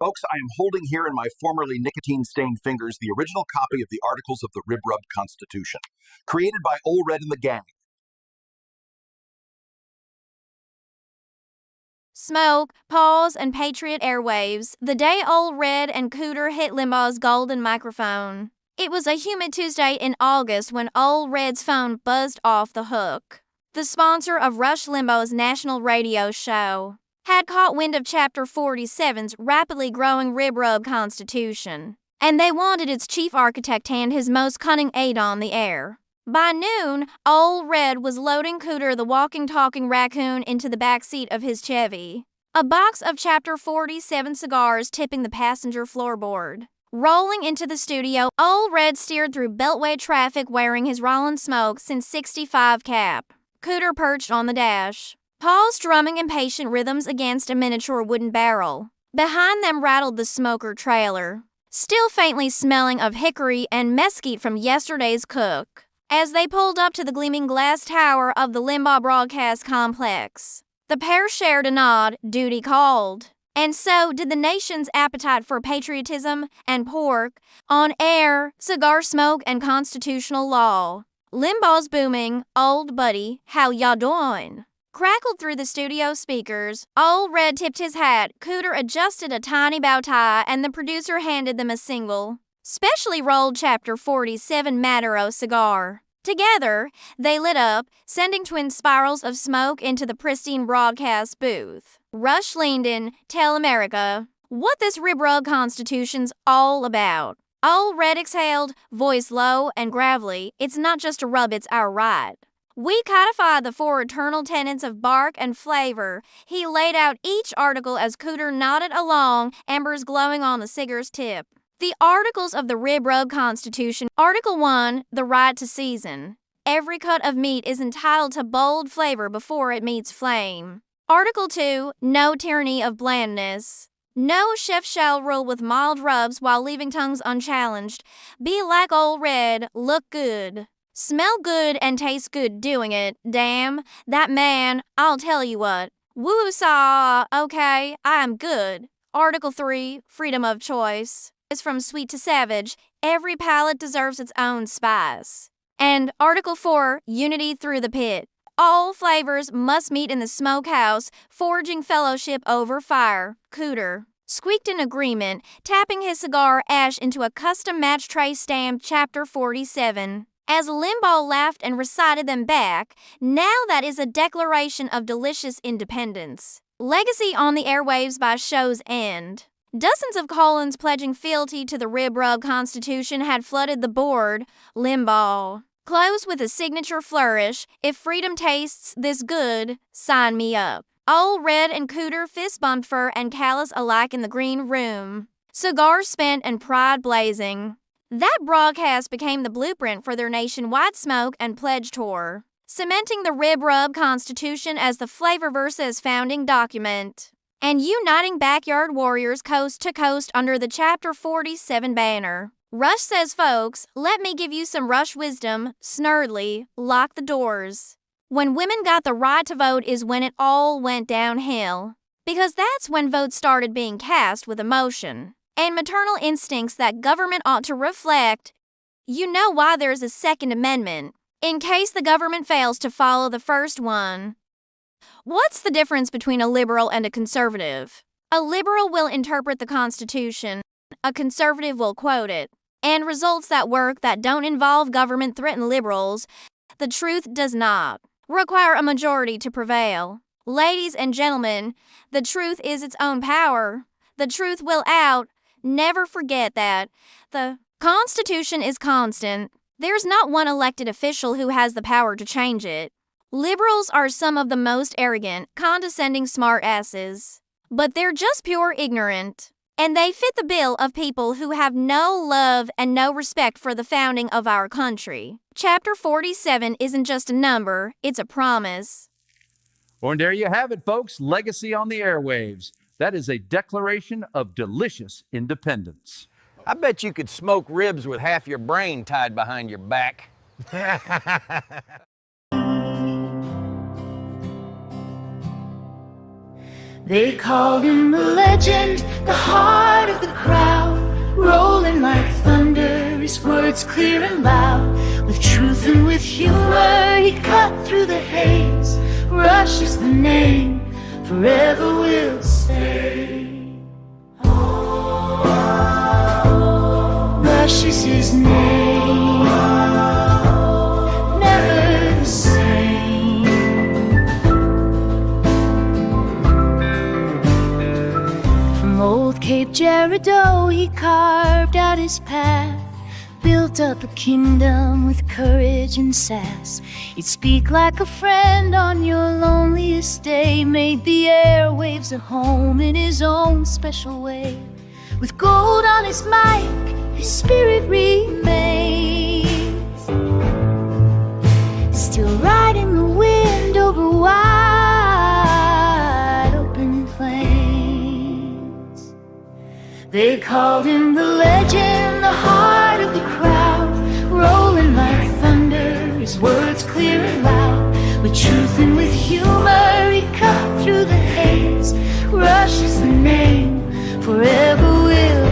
Folks, I am holding here in my formerly nicotine-stained fingers the original copy of the Articles of the Rib Rub Constitution, created by Ol Red and the gang. Smoke, pause, and Patriot airwaves, the day Ol Red and Cooter hit Limbaugh's golden microphone. It was a humid Tuesday in August when Ol Red's phone buzzed off the hook. The sponsor of Rush Limbaugh's national radio show had caught wind of Chapter 47's rapidly growing rib rub constitution, and they wanted its chief architect and his most cunning aide on the air. By noon, Ol Red was loading Cooter the walking, talking raccoon into the back seat of his Chevy, a box of Chapter 47 cigars tipping the passenger floorboard. Rolling into the studio, Ol Red steered through Beltway traffic wearing his Rollins Smoke since 65 cap. Cooter perched on the dash, paws strumming impatient rhythms against a miniature wooden barrel. Behind them rattled the smoker trailer, still faintly smelling of hickory and mesquite from yesterday's cook. As they pulled up to the gleaming glass tower of the Limbaugh Broadcast Complex, the pair shared a nod. Duty called. And so did the nation's appetite for patriotism and pork, on air, cigar smoke, and constitutional law. Limbaugh's booming, "Old buddy, how y'all doin'?" crackled through the studio speakers. Ol Red tipped his hat, Cooter adjusted a tiny bow tie, and the producer handed them a single, specially rolled Chapter 47 Maduro cigar. Together, they lit up, sending twin spirals of smoke into the pristine broadcast booth. Rush leaned in, "Tell America what this rib rub constitution's all about." Ol Red exhaled, voice low and gravelly, "It's not just a rub, it's our right. We codify the four eternal tenets of bark and flavor." He laid out each article as Cooter nodded along, embers glowing on the cigar's tip. The Articles of the Rib Rub Constitution. Article 1, the right to season. Every cut of meat is entitled to bold flavor before it meets flame. Article 2, no tyranny of blandness. No chef shall rule with mild rubs while leaving tongues unchallenged. Be like Ol Red, look good, smell good, and taste good doing it. Damn, that man, I'll tell you what. Woo-saw, okay, I am good. Article 3, freedom of choice. From sweet to savage, every palate deserves its own spice. And Article 4, unity through the pit. All flavors must meet in the smokehouse, forging fellowship over fire. Cooter squeaked in agreement, tapping his cigar ash into a custom match tray stamped Chapter 47. As Limbaugh laughed and recited them back, "Now that is a declaration of delicious independence. Legacy on the airwaves by show's end." Dozens of colons pledging fealty to the Rib Rub Constitution had flooded the board. Limbaugh closed with a signature flourish, "If freedom tastes this good, sign me up." Ol Red and Cooter fist bumped fur and callus alike in the green room, cigars spent and pride blazing. That broadcast became the blueprint for their nationwide smoke and pledge tour, cementing the Rib Rub Constitution as the Flavorverse's founding document, and uniting backyard warriors coast to coast under the Chapter 47 banner. Rush says, "Folks, let me give you some Rush wisdom. Snurdly, lock the doors. When women got the right to vote is when it all went downhill. Because that's when votes started being cast with emotion and maternal instincts that government ought to reflect. You know why there's a Second Amendment, in case the government fails to follow the first one. What's the difference between a liberal and a conservative? A liberal will interpret the Constitution. A conservative will quote it. And results that work that don't involve government threaten liberals. The truth does not require a majority to prevail. Ladies and gentlemen, the truth is its own power. The truth will out. Never forget that. The Constitution is constant. There's not one elected official who has the power to change it. Liberals are some of the most arrogant, condescending smartasses. But they're just pure ignorant. And they fit the bill of people who have no love and no respect for the founding of our country. Chapter 47 isn't just a number, it's a promise." Well, and there you have it, folks. Legacy on the airwaves. That is a declaration of delicious independence. I bet you could smoke ribs with half your brain tied behind your back. They called him the legend, the heart of the crowd, rolling like thunder, his words clear and loud. With truth and with humor he cut through the haze. Rush is the name, forever will stay. Rush is his name, never the same. From old Cape Girardeau he carved out his path, built up a kingdom with courage and sass. He'd speak like a friend on your loneliest day, made the airwaves a home in his own special way. With gold on his mic, his spirit remains, still riding the wind over wide open plains. They called him the legend, the heart of the crowd, rolling like thunder, his words clear and loud. With truth and with humor he cut through the haze. Rush is the name, forever will